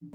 Go,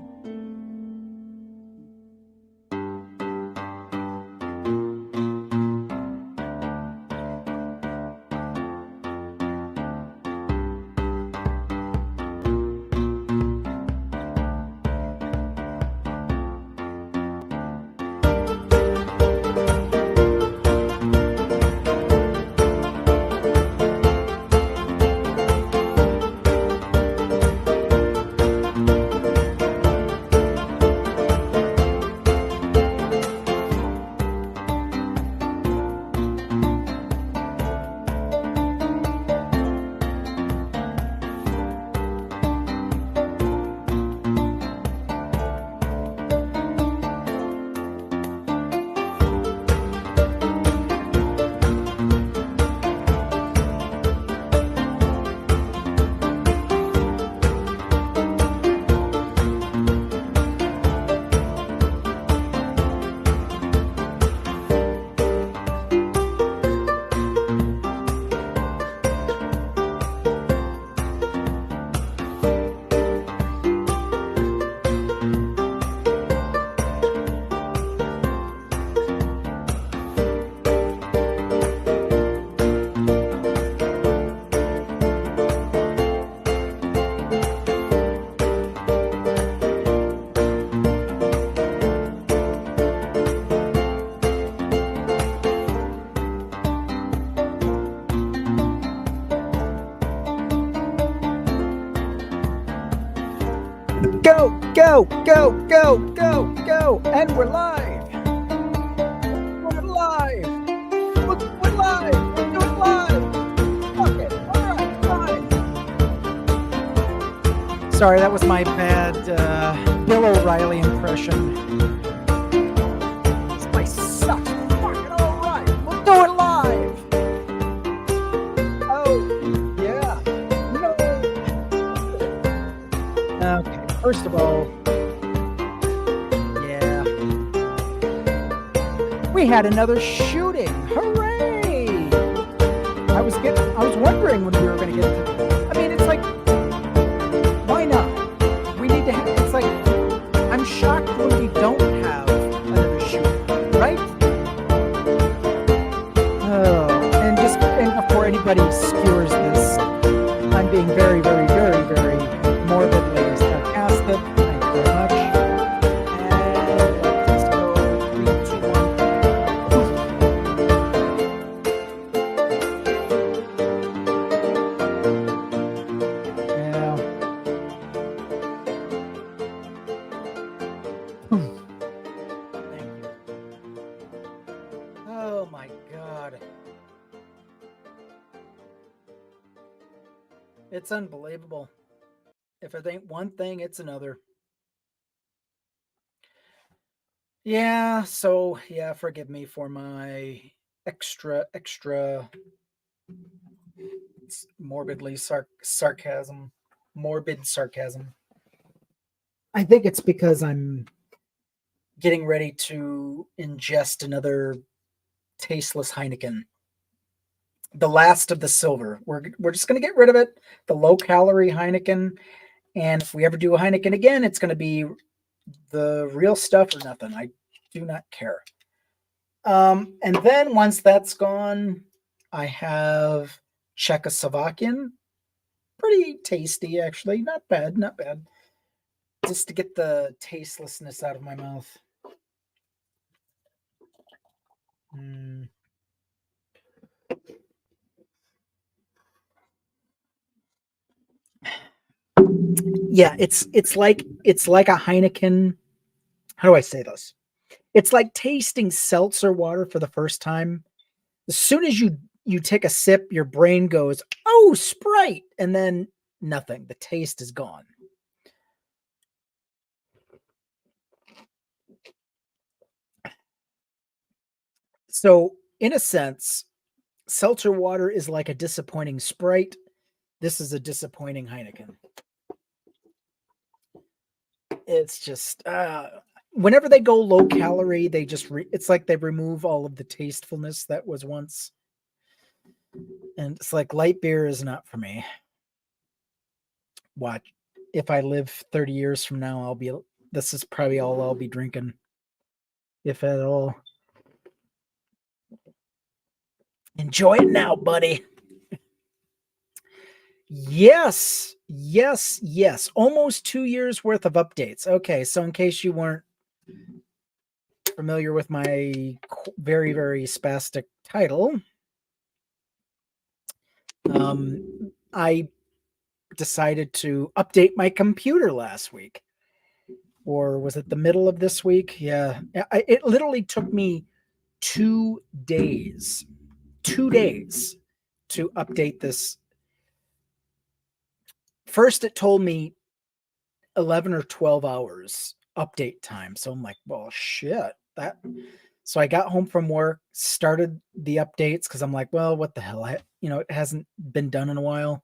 go, go, go, go, go. And we're live. We're live. We're live. We're doing live. Okay. All right. Fine. Sorry, that was my bad Bill O'Reilly impression. This place sucks. Fucking all right. We'll do it live. Oh, yeah. No. Okay. First of all, yeah, we had another shooting. Hooray! I was wondering when we were going to get to. I mean, it's like, why not? We need to have. It's like, I'm shocked when we don't have another shooting, right? Oh, and before anybody skewers this, I'm being very, very, very, very morbidly sarcastic. Thank you very much. And let's go 3, 2, 1. Yeah. Thank you. Oh my God. It's unbelievable. If it ain't one thing, it's another. Yeah, so yeah, forgive me for my extra morbid sarcasm. I think it's because I'm getting ready to ingest another tasteless Heineken. The last of the silver. We're just going to get rid of it. The low-calorie Heineken. And if we ever do a Heineken again, it's going to be the real stuff or nothing. I do not care. And then once that's gone, I have Czechoslovakian. Pretty tasty, actually. Not bad, not bad. Just to get the tastelessness out of my mouth. Yeah, it's like a Heineken. How do I say this? It's like tasting seltzer water for the first time. As soon as you take a sip, your brain goes, "Oh, Sprite," and then nothing. The taste is gone. So, in a sense, seltzer water is like a disappointing Sprite. This is a disappointing Heineken. It's just whenever they go low calorie, they just it's like they remove all of the tastefulness that was once. And it's like light beer is not for me. Watch. if I live 30 years from now, this is probably all I'll be drinking, if at all. Enjoy it now, buddy. Yes. Almost 2 years worth of updates. Okay, so in case you weren't familiar with my very, very spastic title, I decided to update my computer last week. Or was it the middle of this week? Yeah. It literally took me 2 days. 2 days to update this. First, it told me 11 or 12 hours update time. So I'm like, well, shit. So I got home from work, started the updates because I'm like, well, what the hell? It hasn't been done in a while.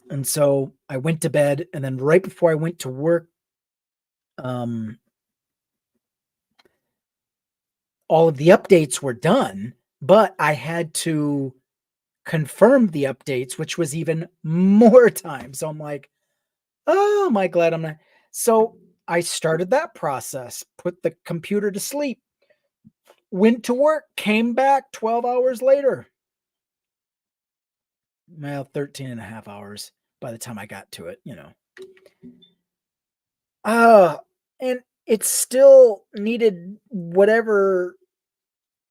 And so I went to bed, and then right before I went to work, all of the updates were done, but I had to confirm the updates, which was even more time. So I'm like, oh, am I glad I'm not. So I started that process, put the computer to sleep, went to work, came back 12 hours later. Well, 13 and a half hours by the time I got to it, and it still needed whatever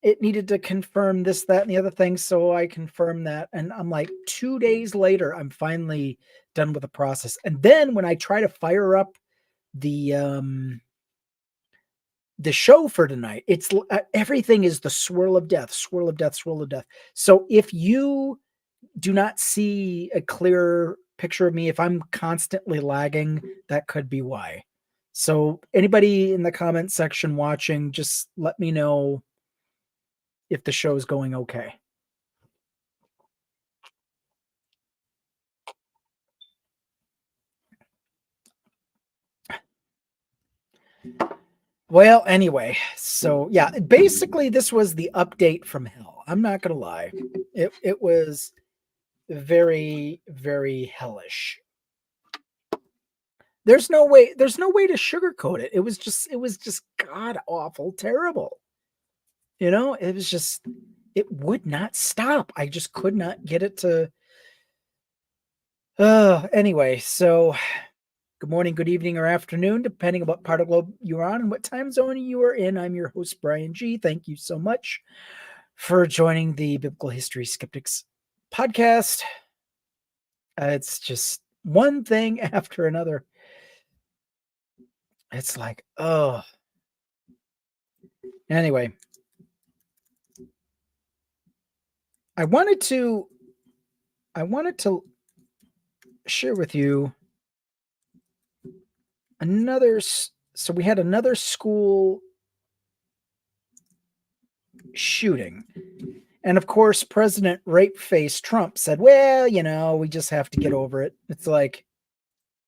it needed to confirm this, that, and the other thing. So I confirmed that. And I'm like, 2 days later, I'm finally done with the process. And then when I try to fire up the show for tonight, it's everything is the swirl of death. So if you do not see a clear picture of me, if I'm constantly lagging, that could be why. So anybody in the comment section watching, just let me know if the show is going okay. Well, anyway, so yeah, basically this was the update from hell. I'm not gonna lie. It was very, very hellish. There's no way to sugarcoat it. It was just god awful terrible. It would not stop. I just could not get it to anyway, so good morning, good evening, or afternoon, depending on what part of the globe you're on and what time zone you are in. I'm your host, Brian G. Thank you so much for joining the Biblical History Skeptics podcast. It's just one thing after another. It's like, oh. Anyway, I wanted to share with you so we had another school shooting. And of course, President Rape Face Trump said, well, we just have to get over it. It's like,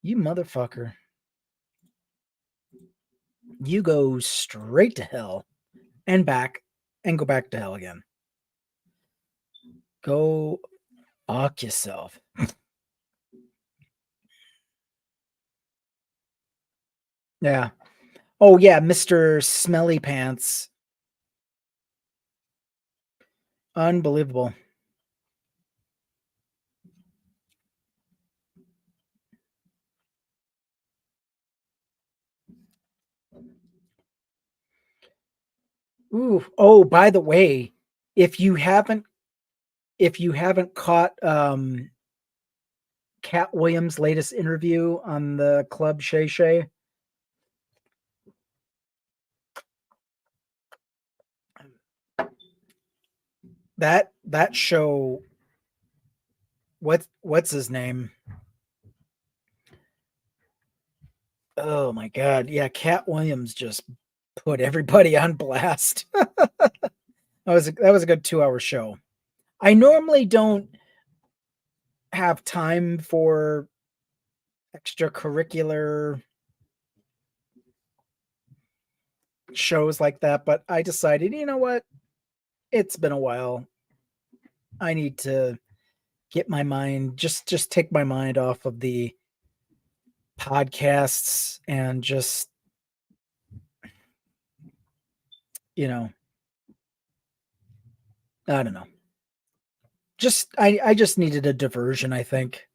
you motherfucker. You go straight to hell and back and go back to hell again. Go fuck yourself. Yeah. Oh, yeah, Mr. Smelly Pants. Unbelievable. Ooh. Oh, by the way, if you haven't caught Cat Williams' latest interview on the Club Shay Shay, that show, what's his name? Oh my god, yeah, Cat Williams just put everybody on blast. that was a good 2-hour show. I normally don't have time for extracurricular shows like that, but I decided, you know what? It's been a while. I need to get my mind, just take my mind off of the podcasts and just, I don't know. I just needed a diversion, I think.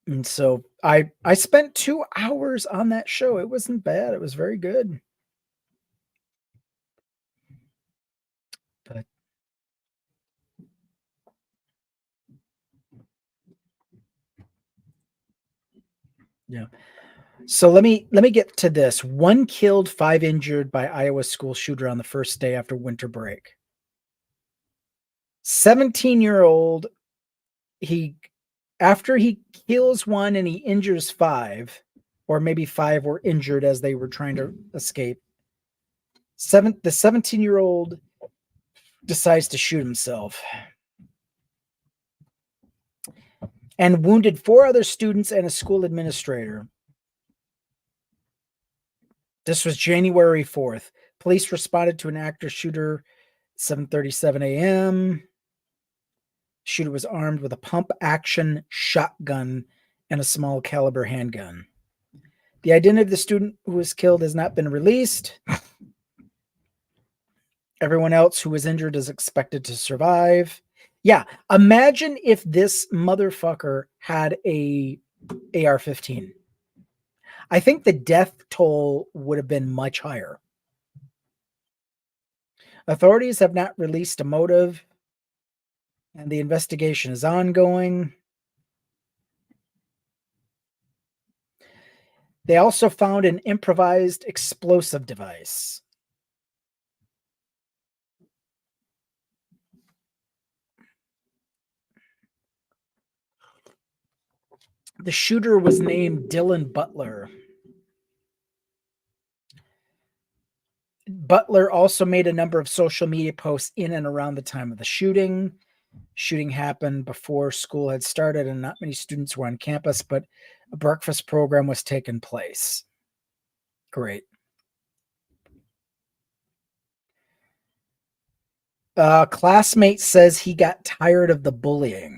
And so I spent 2 hours on that show. It wasn't bad. It was very good. But yeah. So let me get to this. 1 killed, 5 injured by Iowa school shooter on the first day after winter break. 17-year-old, after he kills 1 and he injures 5, or maybe 5 were injured as they were trying to escape. The 17-year-old decides to shoot himself and wounded 4 other students and a school administrator. This was January 4th. Police responded to an active shooter 7:37 a.m. Shooter was armed with a pump-action shotgun and a small caliber handgun. The identity of the student who was killed has not been released. Everyone else who was injured is expected to survive. Yeah, imagine if this motherfucker had a AR-15. I think the death toll would have been much higher. Authorities have not released a motive, and the investigation is ongoing. They also found an improvised explosive device. The shooter was named Dylan Butler. Butler also made a number of social media posts in and around the time of the shooting. Shooting happened before school had started and not many students were on campus, but a breakfast program was taking place. Great. Classmate says he got tired of the bullying.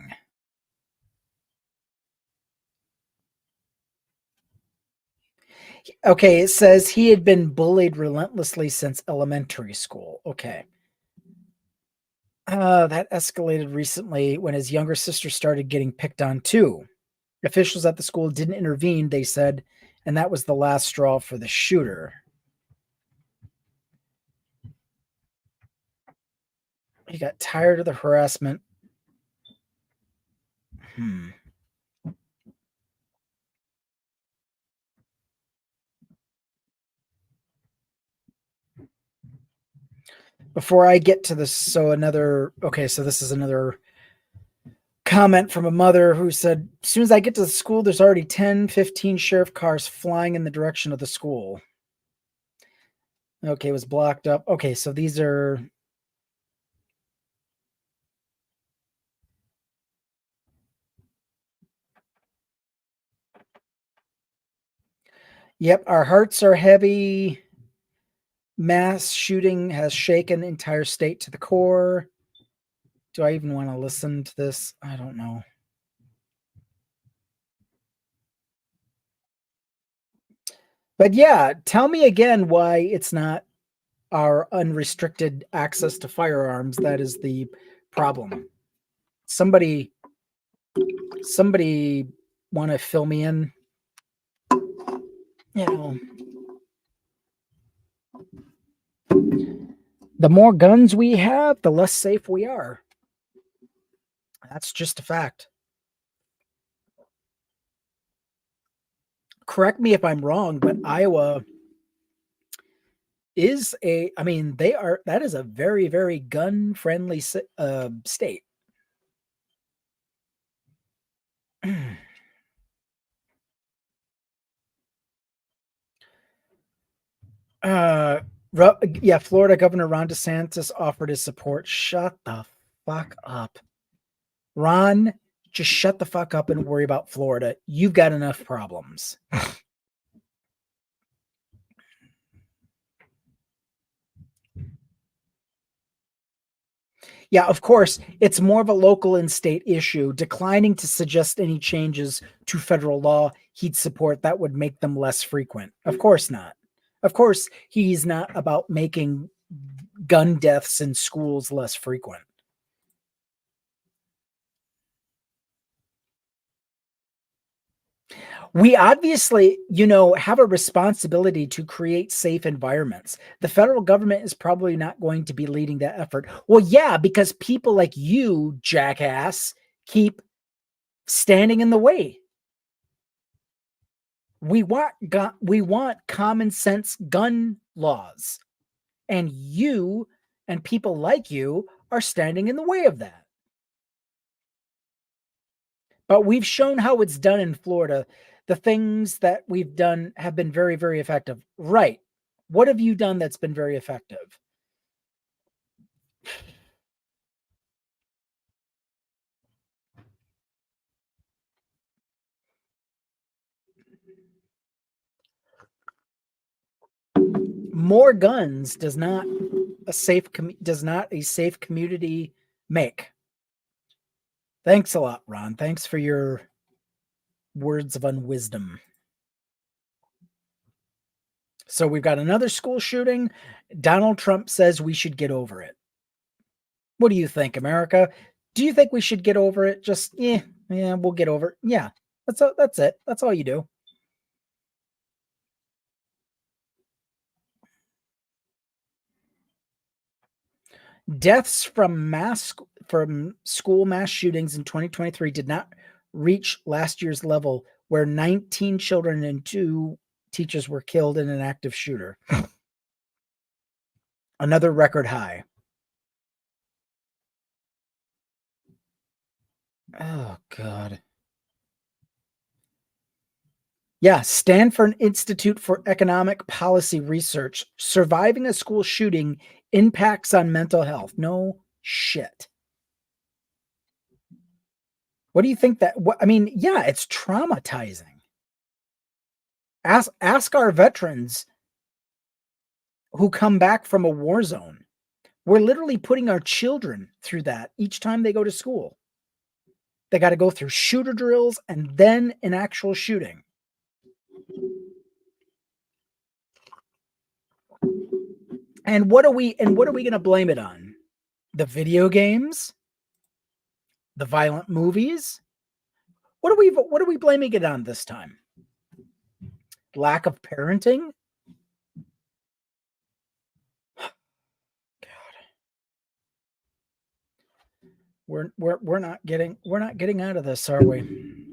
Okay, it says he had been bullied relentlessly since elementary school. Okay. That escalated recently when his younger sister started getting picked on too. Officials at the school didn't intervene, they said, and that was the last straw for the shooter. He got tired of the harassment. Before I get to this, so this is another comment from a mother who said, as soon as I get to the school, there's already 10, 15 sheriff cars flying in the direction of the school. Okay, it was blocked up. Okay, so these are... Yep, our hearts are heavy. Mass shooting has shaken the entire state to the core. Do I even want to listen to this? I don't know. But yeah, tell me again why it's not our unrestricted access to firearms that is the problem. Somebody want to fill me in? The more guns we have, the less safe we are. That's just a fact. Correct me if I'm wrong, but Iowa is that is a very, very gun friendly state. Florida Governor Ron DeSantis offered his support. Shut the fuck up. Ron, just shut the fuck up and worry about Florida. You've got enough problems. Yeah, of course, it's more of a local and state issue. Declining to suggest any changes to federal law he'd support that would make them less frequent. Of course not. Of course, he's not about making gun deaths in schools less frequent. We obviously, have a responsibility to create safe environments. The federal government is probably not going to be leading that effort. Well, yeah, because people like you, jackass, keep standing in the way. We want common sense gun laws, and you and people like you are standing in the way of that. But we've shown how it's done in Florida. The things that we've done have been very, very effective. Right. What have you done that's been very effective? More guns does not a safe community make. Thanks a lot, Ron. Thanks for your words of unwisdom. So we've got another school shooting. Donald Trump says we should get over it. What do you think, America? Do you think we should get over it? Just, we'll get over it. Yeah, that's it. That's all you do. Deaths from school mass shootings in 2023 did not reach last year's level, where 19 children and 2 teachers were killed in an active shooter. Another record high. Oh, God. Yeah, Stanford Institute for Economic Policy Research. Surviving a school shooting impacts on mental health. No shit. What do you think that? Yeah, it's traumatizing. Ask our veterans who come back from a war zone. We're literally putting our children through that each time they go to school. They got to go through shooter drills and then an actual shooting. And what are we going to blame it on? The video games? The violent movies? What are we blaming it on this time? Lack of parenting? God. We're not getting out of this, are we?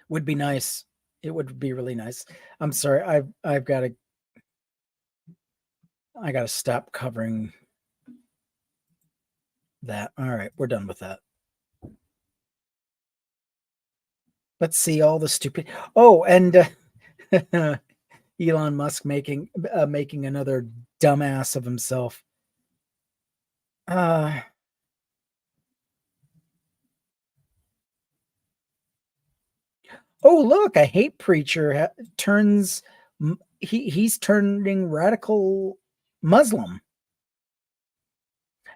Would be nice. It would be really nice. I'm sorry. I got to stop covering that. All right, we're done with that. Let's see all the stupid. Oh, and Elon Musk making another dumbass of himself. Oh, look, a hate preacher turns. He's turning radical Muslim.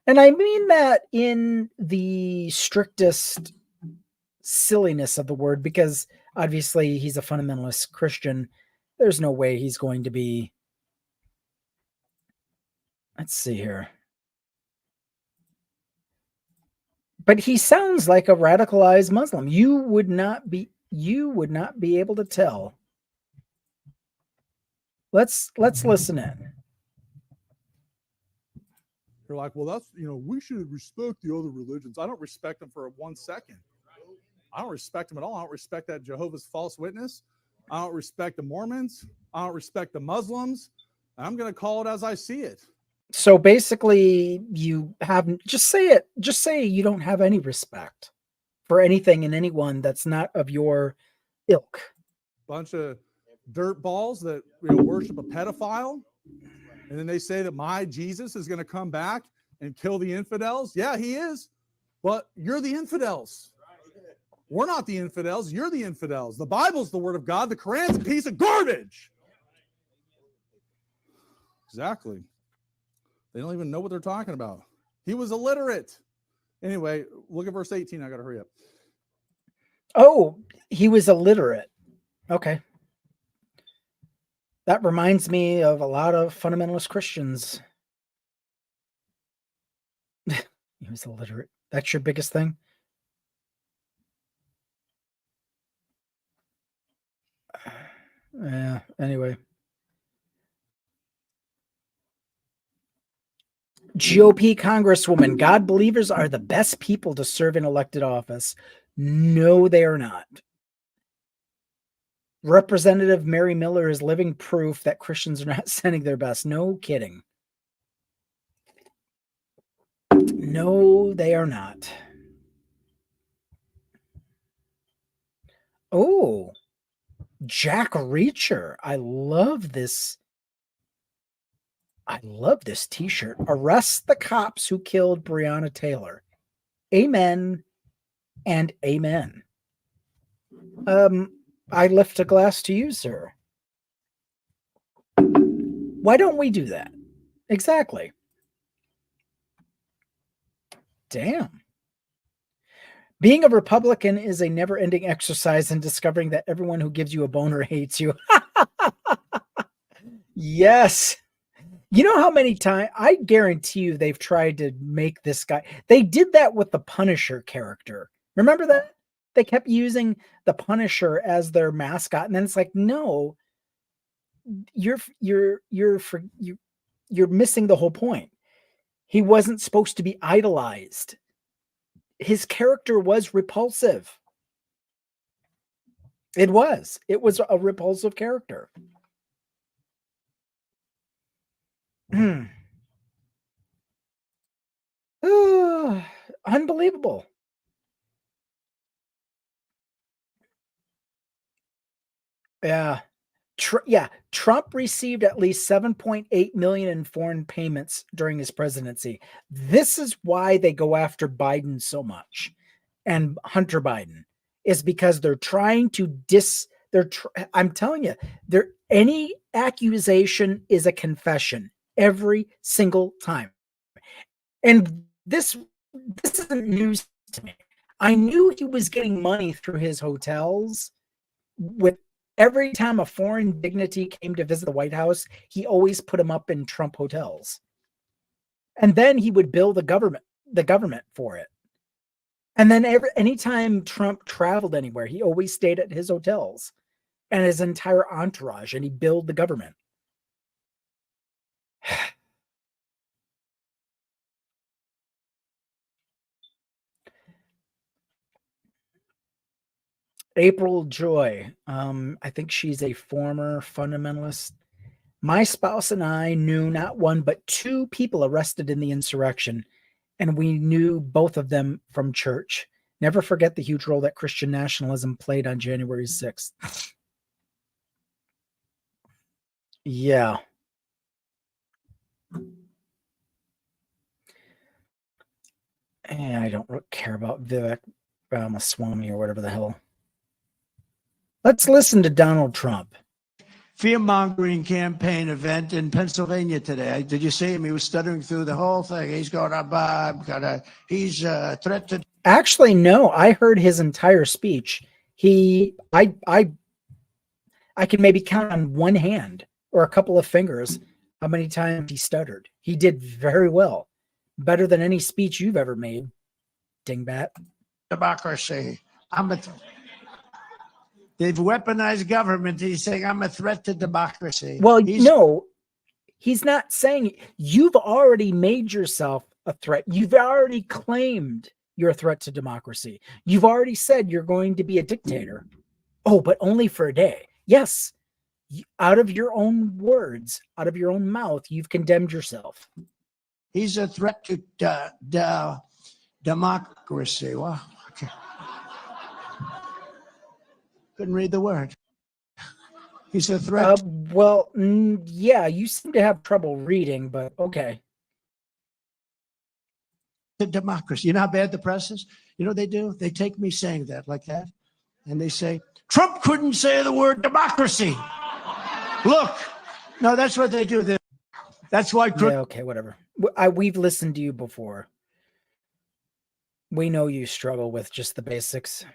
And I mean that in the strictest silliness of the word, because obviously he's a fundamentalist Christian. There's no way he's going to be. Let's see here. But he sounds like a radicalized Muslim. You would not be able to tell. Let's listen in. You're like, well, that's, we should respect the other religions. I don't respect them for 1 second. I don't respect them at all. I don't respect that Jehovah's false witness. I don't respect the Mormons. I don't respect the Muslims. I'm going to call it as I see it. So basically, you haven't, just say it. Just say you don't have any respect for anything and anyone that's not of your ilk. Bunch of dirt balls that worship a pedophile. And then they say that my Jesus is going to come back and kill the infidels. Yeah, he is. But you're the infidels. We're not the infidels. You're the infidels. The Bible's the word of God. The Quran's a piece of garbage. Exactly. They don't even know what they're talking about. He was illiterate. Anyway, look at verse 18. I got to hurry up. Oh, he was illiterate. Okay. That reminds me of a lot of fundamentalist Christians. He was illiterate. That's your biggest thing? Yeah, anyway. GOP Congresswoman, God believers are the best people to serve in elected office. No, they are not. Representative Mary Miller is living proof that Christians are not sending their best. No kidding. No, they are not. Oh, Jack Reacher. I love this. I love this t-shirt. Arrest the cops who killed Breonna Taylor. Amen and amen. I lift a glass to you, sir. Why don't we do that? Exactly. Damn. Being a Republican is a never-ending exercise in discovering that everyone who gives you a boner hates you. Yes. You know how many times, I guarantee you they've tried to make this guy, they did that with the Punisher character. Remember that? They kept using the Punisher as their mascot. And then it's like, no, you're missing the whole point. He wasn't supposed to be idolized. His character was repulsive. It was a repulsive character. Unbelievable. Yeah. Trump received at least 7.8 million in foreign payments during his presidency. This is why they go after Biden so much, and Hunter Biden, is because they're trying to I'm telling you, any accusation is a confession every single time. And this isn't news to me. I knew he was getting money through his hotels. With every time a foreign dignity came to visit the White House, he always put them up in Trump hotels. And then he would bill the government for it. And then anytime Trump traveled anywhere, he always stayed at his hotels and his entire entourage, and he billed the government. April Joy. I think she's a former fundamentalist. My spouse and I knew not one, but two people arrested in the insurrection, and we knew both of them from church. Never forget the huge role that Christian nationalism played on January 6th. Yeah. And I don't care about Vivek Ramaswamy or whatever the hell. Let's listen to Donald Trump. Fear-mongering campaign event in Pennsylvania today. Did you see him? He was stuttering through the whole thing. He's going he's a threat to. Actually, no. I heard his entire speech. I can maybe count on one hand or a couple of fingers how many times he stuttered. He did very well, better than any speech you've ever made, dingbat. Democracy. They've weaponized government. He's saying, I'm a threat to democracy. Well, no, he's not saying. You've already made yourself a threat. You've already claimed you're a threat to democracy. You've already said you're going to be a dictator. Oh, but only for a day. Yes, out of your own words, out of your own mouth, you've condemned yourself. He's a threat to democracy. Well, okay. Couldn't read the word. He's a threat. Yeah, you seem to have trouble reading, but okay. To democracy. You know how bad the press is? You know what they do? They take me saying that like that, and they say, Trump couldn't say the word democracy. Look. No, that's what they do. That's why. Yeah, okay, whatever. We've listened to you before. We know you struggle with just the basics.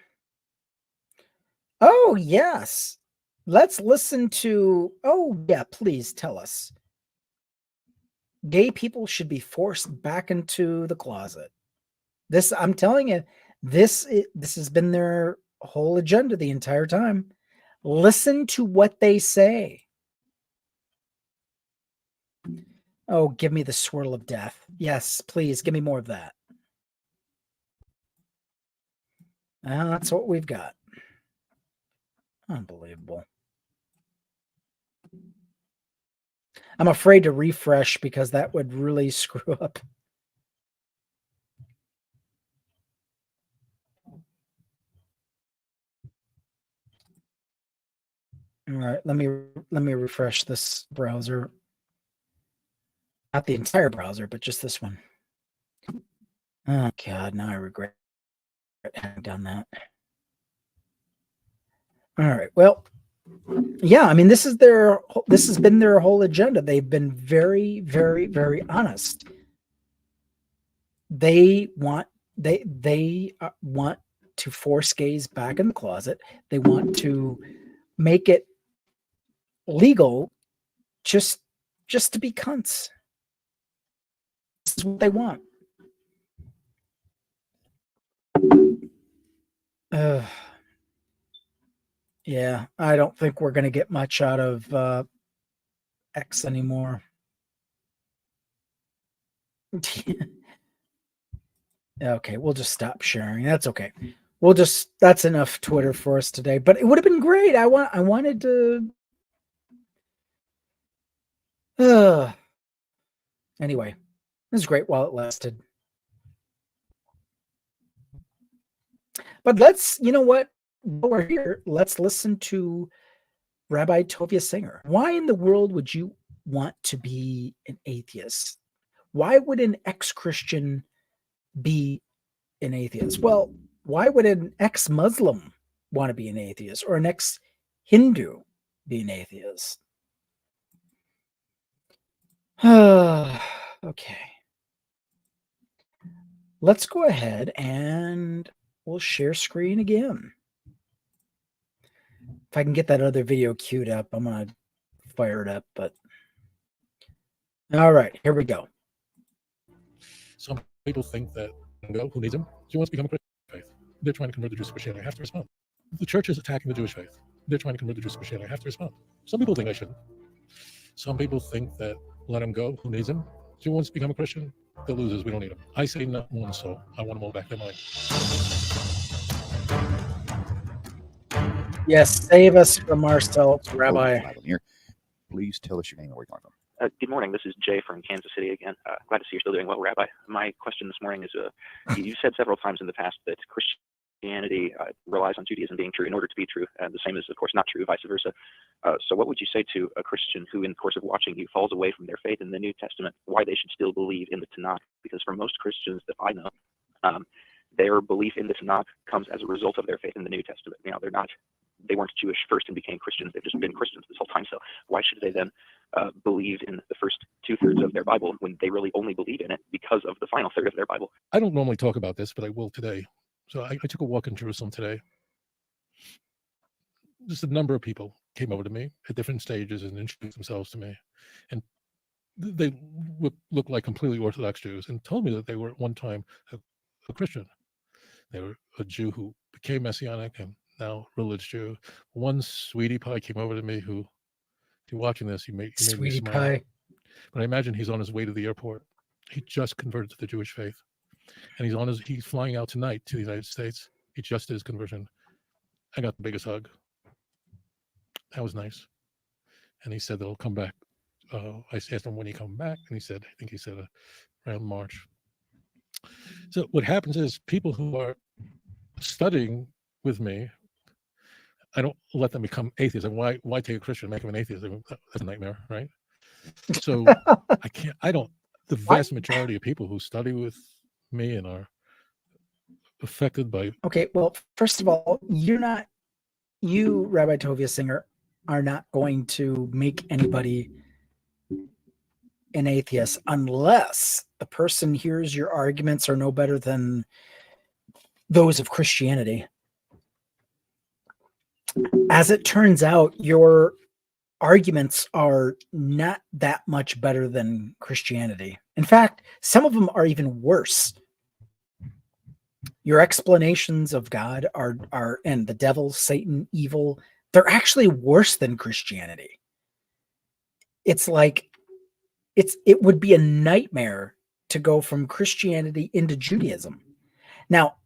Oh, yes. Let's listen to. Oh, yeah, please tell us. Gay people should be forced back into the closet. This, I'm telling you, this has been their whole agenda the entire time. Listen to what they say. Oh, give me the swirl of death. Yes, please, give me more of that. That's what we've got. Unbelievable. I'm afraid to refresh because that would really screw up. All right, let me refresh this browser. Not the entire browser, but just this one. Oh God, now I regret having done that. All right, well, yeah, I mean, this has been their whole agenda. They've been very, very, very honest. They want to force gays back in the closet. They want to make it legal just to be cunts. This is what they want. Yeah, I don't think we're going to get much out of X anymore. Okay, we'll just stop sharing. That's okay. That's enough Twitter for us today. But it would have been great. I wanted to. Anyway, it was great while it lasted. But you know what? While we're here, let's listen to Rabbi Tovia Singer. Why in the world would you want to be an atheist? Why would an ex-Christian be an atheist? Well, why would an ex-Muslim want to be an atheist, or an ex-Hindu be an atheist? Okay. Let's go ahead and we'll share screen again. If I can get that other video queued up, I'm going to fire it up. But all right, here we go. Some people think that who needs him? She wants to become a Christian faith. They're trying to convert the Jews to Christianity. I have to respond. The church is attacking the Jewish faith. They're trying to convert the Jews to Christianity. I have to respond. Some people think I shouldn't. Some people think that let him go. Who needs him? She wants to become a Christian. The losers, we don't need them. I say not one soul. I want them all back their mind. Yes, save us from ourselves, Rabbi. Here. Please tell us your name and where you're calling from. Good morning. This is Jay from Kansas City again. Glad to see you're still doing well, Rabbi. My question this morning is, you said several times in the past that Christianity relies on Judaism being true in order to be true, and the same is, of course, not true, vice versa. So what would you say to a Christian who, in the course of watching you, falls away from their faith in the New Testament, why they should still believe in the Tanakh? Because for most Christians that I know, their belief in the Tanakh comes as a result of their faith in the New Testament. You know, they weren't Jewish first and became Christians. They've just been Christians this whole time. So why should they then believe in the first 2/3 of their Bible when they really only believe in it because of the final third of their Bible? I don't normally talk about this, but I will today. So I took a walk in Jerusalem today. Just a number of people came over to me at different stages and introduced themselves to me. And they looked like completely Orthodox Jews and told me that they were at one time a Christian. They were a Jew who became Messianic and now religious Jew. One sweetie pie came over to me who, if you're watching this, he made me Sweetie smile. pie. But I imagine he's on his way to the airport. He just converted to the Jewish faith. And he's flying out tonight to the United States. He just did his conversion. I got the biggest hug. That was nice. And he said that he'll come back. I asked him when he come back, and I think he said around March. So what happens is people who are studying with me, I don't let them become atheists. And why take a Christian and make him an atheist? That's a nightmare, right? So the vast majority of people who study with me and are affected by. Okay, well, first of all, you, Rabbi Tovia Singer, are not going to make anybody an atheist unless the person hears your arguments are no better than those of Christianity. As it turns out, your arguments are not that much better than Christianity. In fact, some of them are even worse. Your explanations of God are and the devil, Satan, evil, they're actually worse than Christianity. It's like it would be a nightmare to go from Christianity into Judaism. Now,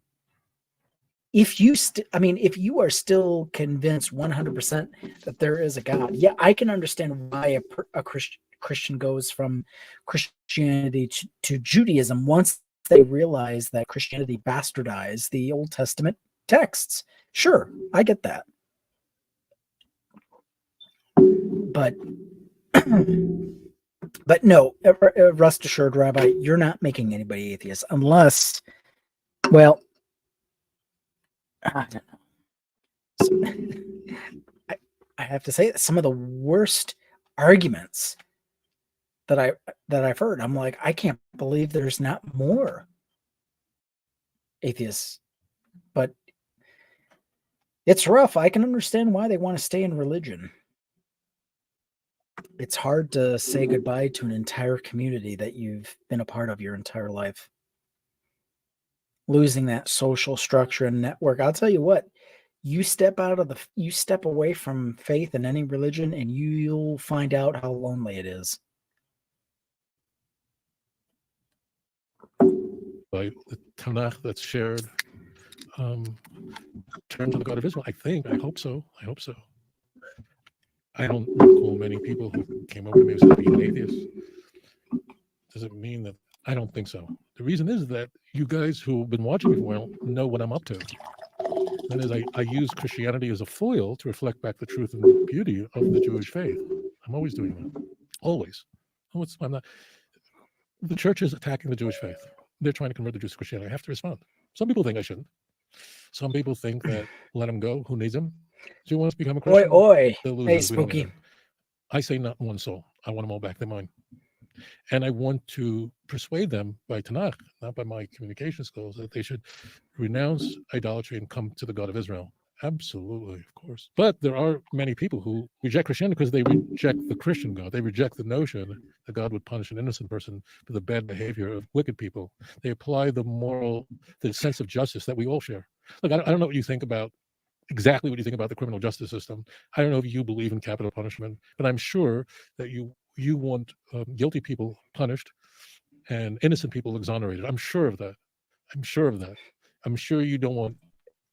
if you if you are still convinced 100% that there is a God, yeah, I can understand why a Christian goes from Christianity to Judaism once they realize that Christianity bastardized the Old Testament texts. Sure, I get that. But no, rest assured, Rabbi, you're not making anybody atheist unless, well, I don't know. I have to say that some of the worst arguments that I've heard, I'm like, I can't believe there's not more atheists. But it's rough. I can understand why they want to stay in religion. It's hard to say goodbye to an entire community that you've been a part of your entire life. Losing that social structure and network. I'll tell you what, you step away from faith in any religion and you'll find out how lonely it is. By the Tanakh that's shared, turn to the God of Israel. I hope so. I don't recall many people who came over to me and said, "You're an atheist." Does it mean that? I don't think so. The reason is that you guys who've been watching me for a while know what I'm up to. That is, I use Christianity as a foil to reflect back the truth and the beauty of the Jewish faith. I'm always doing that. Always. I'm not. The church is attacking the Jewish faith. They're trying to convert the Jews to Christianity. I have to respond. Some people think I shouldn't. Some people think that let them go. Who needs them? Do you want to become a Christian? Oi. They're losers. Hey, We don't need Spooky. them. I say not one soul. I want them all back. They're mine. And I want to persuade them by Tanakh, not by my communication skills, that they should renounce idolatry and come to the God of Israel. Absolutely, of course. But there are many people who reject Christianity because they reject the Christian God. They reject the notion that God would punish an innocent person for the bad behavior of wicked people. They apply the sense of justice that we all share. Look, I don't know what you think about exactly what you think about the criminal justice system. I don't know if you believe in capital punishment, but I'm sure that you want guilty people punished and innocent people exonerated. I'm sure of that. I'm sure you don't want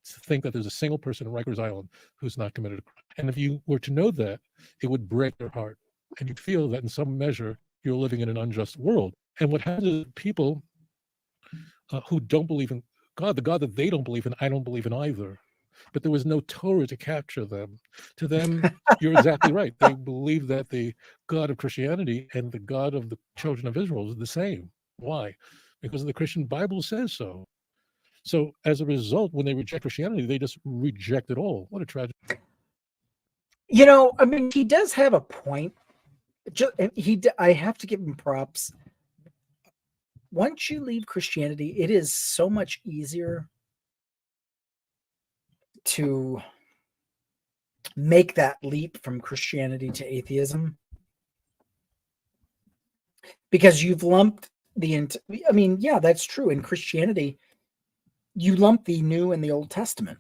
to think that there's a single person in Rikers Island who's not committed a crime. And if you were to know that, it would break your heart. And you'd feel that in some measure, you're living in an unjust world. And what happens is people who don't believe in God, the God that they don't believe in, I don't believe in either. But there was no Torah to capture them. To them, you're exactly right. They believe that the God of Christianity and the God of the children of Israel is the same. Why? Because the Christian Bible says so. So as a result, when they reject Christianity, they just reject it all. What a tragedy. You know, I mean, he does have a point. I have to give him props. Once you leave Christianity, it is so much easier to make that leap from Christianity to atheism, because you've lumped I mean, yeah, that's true. In Christianity, you lump the New and the Old Testament.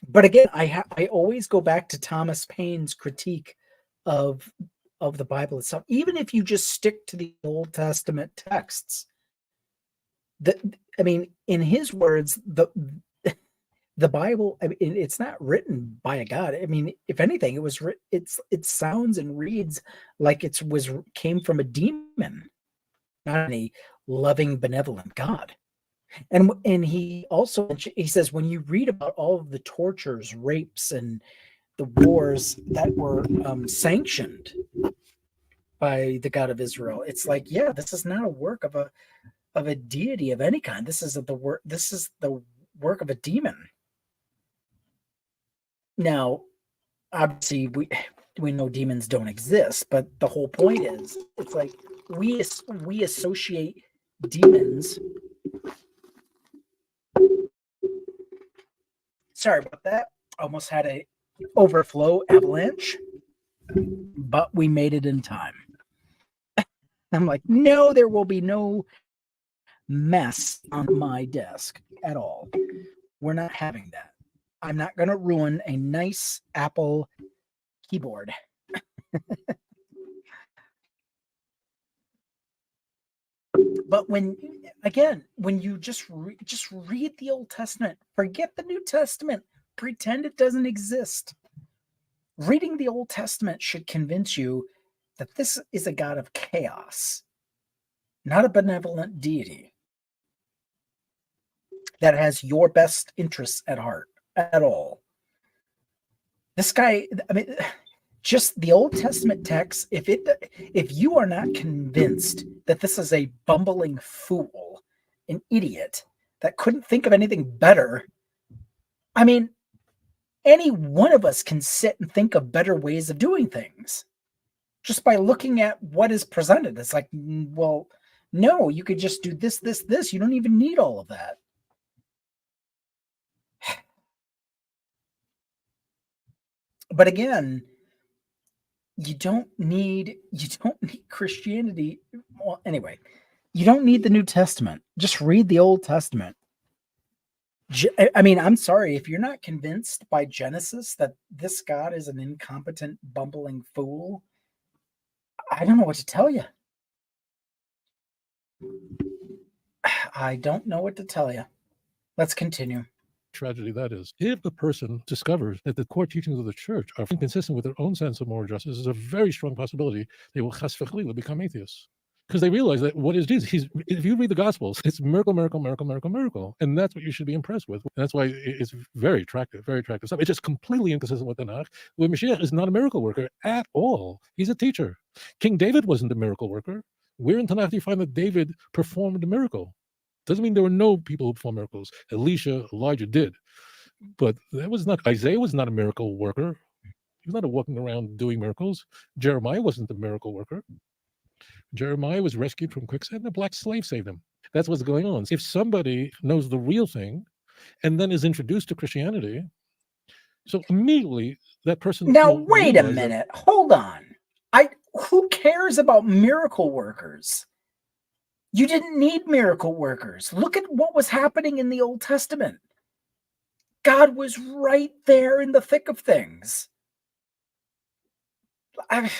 But again, I always go back to Thomas Paine's critique of the Bible itself. Even if you just stick to the Old Testament texts, I mean, in his words, the Bible, I mean, it's not written by a God. I mean, if anything, it sounds and reads like came from a demon, not a loving, benevolent God. And he also, he says, when you read about all of the tortures, rapes, and the wars that were sanctioned by the God of Israel, it's like, yeah, this is not a work of a deity of any kind. This is the work of a demon. Now, obviously, we know demons don't exist, but the whole point is, it's like we associate demons. Sorry about that. Almost had a overflow avalanche, but we made it in time. I'm like, no, there will be no mess on my desk at all. We're not having that. I'm not going to ruin a nice Apple keyboard. But when you just read the Old Testament, forget the New Testament, pretend it doesn't exist. Reading the Old Testament should convince you that this is a God of chaos, not a benevolent deity that has your best interests at heart at all. This guy, I mean, just the Old Testament text, if you are not convinced that this is a bumbling fool, an idiot that couldn't think of anything better, I mean, any one of us can sit and think of better ways of doing things just by looking at what is presented. It's like, well, no, you could just do this, this, this. You don't even need all of that. But again, you don't need Christianity. Well, anyway, you don't need the New Testament. Just read the Old Testament. I mean, I'm sorry if you're not convinced by Genesis that this God is an incompetent, bumbling fool. I don't know what to tell you. I don't know what to tell you. Let's continue. Tragedy that is. If the person discovers that the core teachings of the church are inconsistent with their own sense of moral justice, there's a very strong possibility they will chas v'chalila become atheists. Because they realize that what is Jesus? If you read the Gospels, it's miracle, miracle, miracle, miracle, miracle. And that's what you should be impressed with. And that's why it's very attractive stuff. It's just completely inconsistent with the Tanakh, where Mashiach is not a miracle worker at all. He's a teacher. King David wasn't a miracle worker. Where in Tanakh do you find that David performed a miracle? Doesn't mean there were no people who performed miracles. Elisha, Elijah did. But that was not, Isaiah was not a miracle worker. He was not walking around doing miracles. Jeremiah wasn't a miracle worker. Jeremiah was rescued from quicksand and a black slave saved him. That's what's going on. If somebody knows the real thing and then is introduced to Christianity, so immediately that person... Now, wait a minute. Hold on. Who cares about miracle workers? You didn't need miracle workers. Look at what was happening in the Old Testament. God was right there in the thick of things. I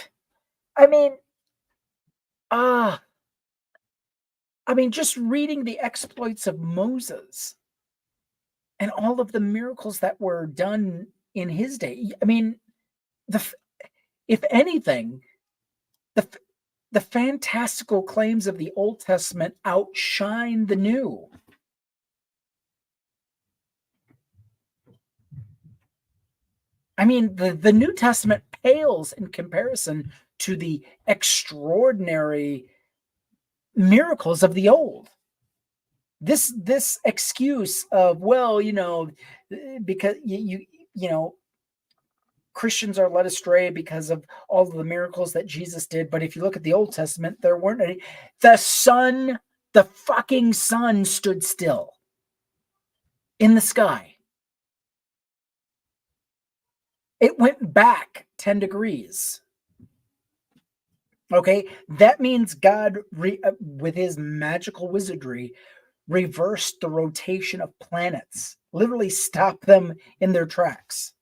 mean, just reading the exploits of Moses and all of the miracles that were done in his day. I mean, if anything, the fantastical claims of the Old Testament outshine the New. I mean, the New Testament pales in comparison to the extraordinary miracles of the Old. This excuse of, well, because you Christians are led astray because of all of the miracles that Jesus did. But if you look at the Old Testament, there weren't any. The fucking sun stood still in the sky. It went back 10 degrees. Okay, that means God, with his magical wizardry, reversed the rotation of planets, literally stopped them in their tracks.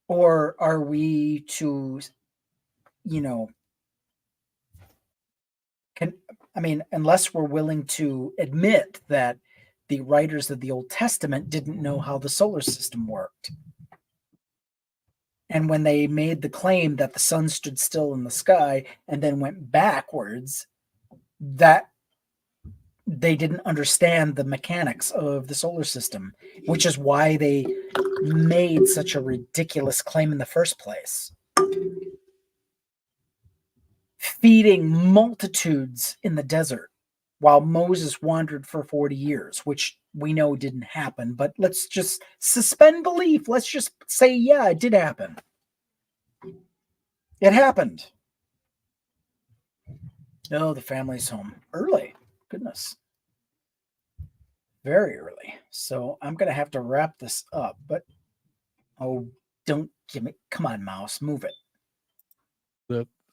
Or are we to, unless we're willing to admit that the writers of the Old Testament didn't know how the solar system worked. And when they made the claim that the sun stood still in the sky and then went backwards, that they didn't understand the mechanics of the solar system, which is why they made such a ridiculous claim in the first place. Feeding multitudes in the desert while Moses wandered for 40 years, which we know didn't happen, but let's just suspend belief. Let's just say, yeah, it did happen. It happened. Oh, the family's home early. Goodness. Very early. So I'm going to have to wrap this up, but oh, don't give me, come on, mouse, move it.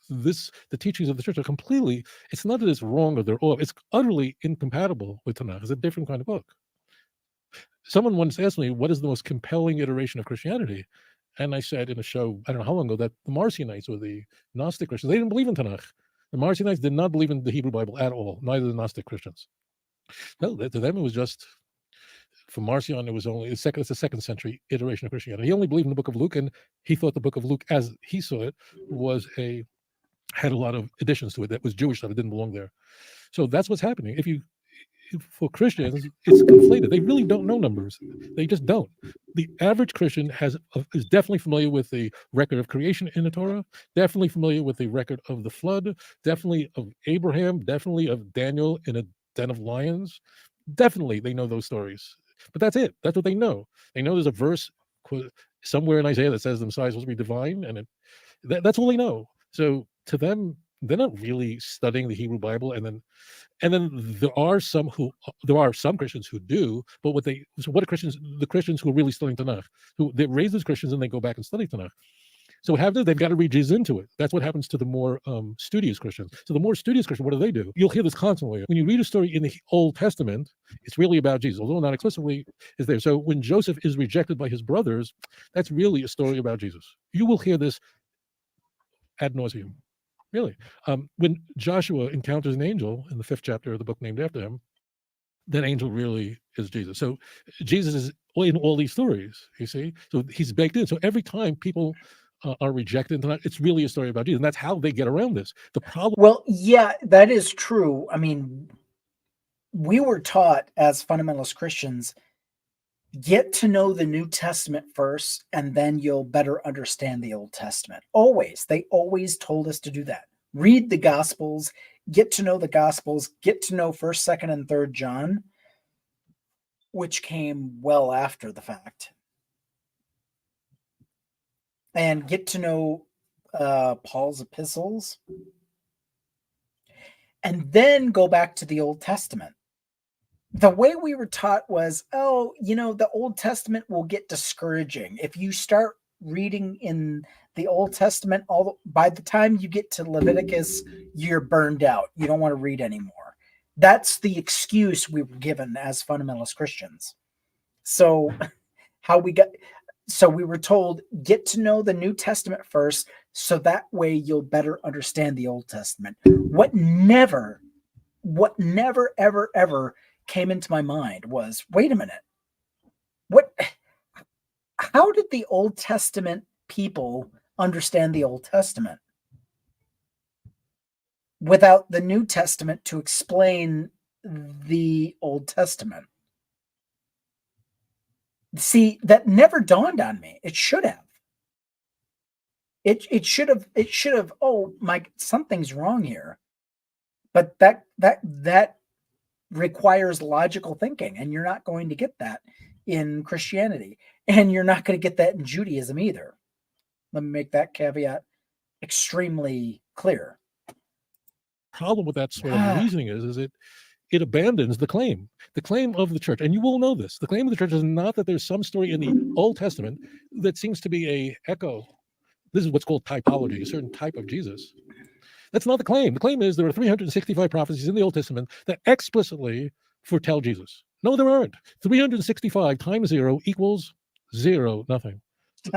The teachings of the church are completely, it's not that it's wrong or they're off, it's utterly incompatible with Tanakh. It's a different kind of book. Someone once asked me, what is the most compelling iteration of Christianity? And I said in a show, I don't know how long ago, that the Marcionites or the Gnostic Christians, they didn't believe in Tanakh. The Marcionites did not believe in the Hebrew Bible at all, neither the Gnostic Christians. No, to them it was just, for Marcion, it was only it's the second century iteration of Christianity. He only believed in the book of Luke, and he thought the book of Luke, as he saw it, had a lot of additions to it that was Jewish stuff. It didn't belong there. So that's what's happening. For Christians, it's conflated. They really don't know numbers. They just don't. The average Christian is definitely familiar with the record of creation in the Torah, definitely familiar with the record of the flood, definitely of Abraham, definitely of Daniel in a den of lions. Definitely they know those stories. But that's it. That's what they know. They know there's a verse somewhere in Isaiah that says the Messiah is supposed to be divine, and that's all they know. So to them, they're not really studying the Hebrew Bible, and then there are some Christians who do, but what are Christians? The Christians who are really studying Tanakh, who they raised as Christians and they go back and study Tanakh. So they've got to read Jesus into it. That's what happens to the more studious Christians. So the more studious Christian, what do? You'll hear this constantly. When you read a story in the Old Testament, it's really about Jesus, although not explicitly is there. So when Joseph is rejected by his brothers, that's really a story about Jesus. You will hear this ad nauseum. Really. When Joshua encounters an angel in the 5th chapter of the book named after him, that angel really is Jesus. So Jesus is in all these stories, you see? So he's baked in. So every time people are rejected, it's really a story about Jesus. And that's how they get around this. The problem. Well, yeah, that is true. I mean, we were taught as fundamentalist Christians, get to know the New Testament first, and then you'll better understand the Old Testament. Always. They always told us to do that. Read the Gospels, get to know the Gospels, get to know 1st, 2nd, and 3rd John, which came well after the fact. And get to know Paul's epistles. And then go back to the Old Testament. The way we were taught was, the Old Testament will get discouraging. If you start reading in the Old Testament, by the time you get to Leviticus, you're burned out. You don't want to read anymore. That's the excuse we were given as fundamentalist Christians. So we were told, get to know the New Testament first, so that way you'll better understand the Old Testament. What never, ever, ever came into my mind was, wait a minute, how did the Old Testament people understand the Old Testament without the New Testament to explain the Old Testament? See, that never dawned on me. It should have. It should have, oh my, something's wrong here. But that requires logical thinking, and you're not going to get that in Christianity, and you're not going to get that in Judaism either. Let me make that caveat extremely clear. Problem with that sort of reasoning is it abandons the claim of the church. And you will know this. The claim of the church is not that there's some story in the Old Testament that seems to be a echo. This is what's called typology, a certain type of Jesus. That's not the claim. The claim is there are 365 prophecies in the Old Testament that explicitly foretell Jesus. No, there aren't. 365 times 0 equals 0, nothing.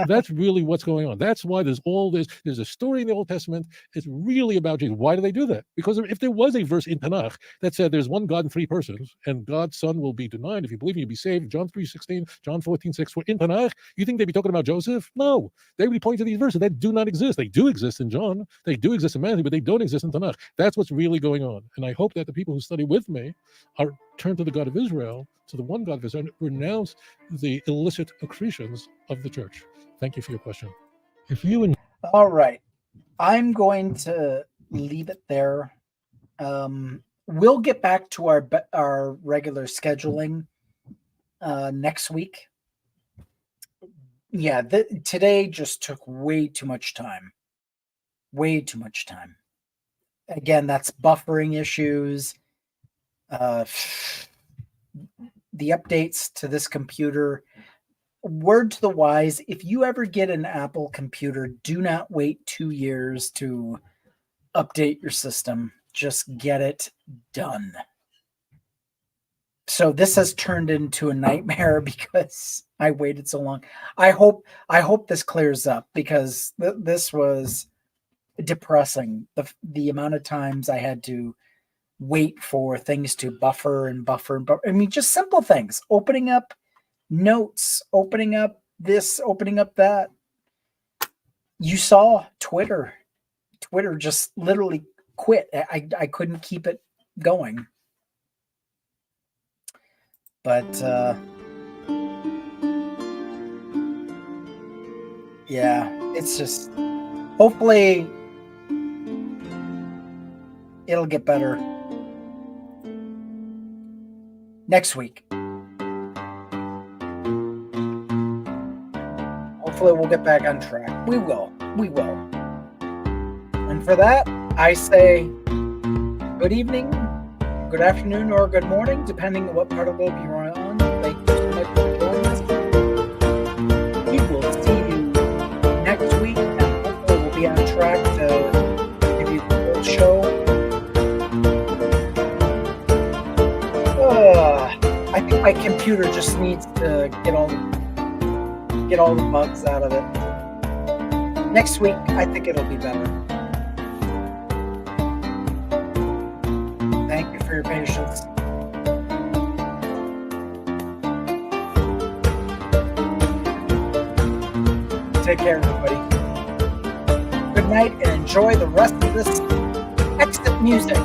That's really what's going on. That's why there's a story in the Old Testament. It's really about Jesus. Why do they do that? Because if there was a verse in Tanakh that said there's one God in 3 persons, and God's Son will be denied, if you believe, you'll be saved, John 3:16, John 14:6, in Tanakh, you think they'd be talking about Joseph? No. They would be pointing to these verses that do not exist. They do exist in John. They do exist in Matthew, but they don't exist in Tanakh. That's what's really going on. And I hope that the people who study with me are turned to the God of Israel, to the one God of Israel, and renounce the illicit accretions of the church. Thank you for your question. All right. I'm going to leave it there. We'll get back to our regular scheduling next week. Yeah, today just took way too much time. Way too much time. Again, that's buffering issues. The updates to this computer. Word to the wise, if you ever get an Apple computer, do not wait 2 years to update your system. Just get it done. So this has turned into a nightmare because I waited so long. I hope this clears up, because this was depressing. The amount of times I had to wait for things to buffer and buffer and buffer. I mean, just simple things. Opening up notes, opening up this, opening up that. You saw Twitter just literally quit. I couldn't keep it going. But yeah, it's just, hopefully it'll get better next week. Hopefully we'll get back on track. We will. And for that, I say good evening, good afternoon, or good morning, depending on what part of the globe you're on. Thank you so much for joining us. We will see you next week, and hopefully we'll be on track to give you the full show. I think my computer just needs to get all the bugs out of it. Next week, I think it'll be better. Thank you for your patience. Take care, everybody. Good night, and enjoy the rest of this exit music.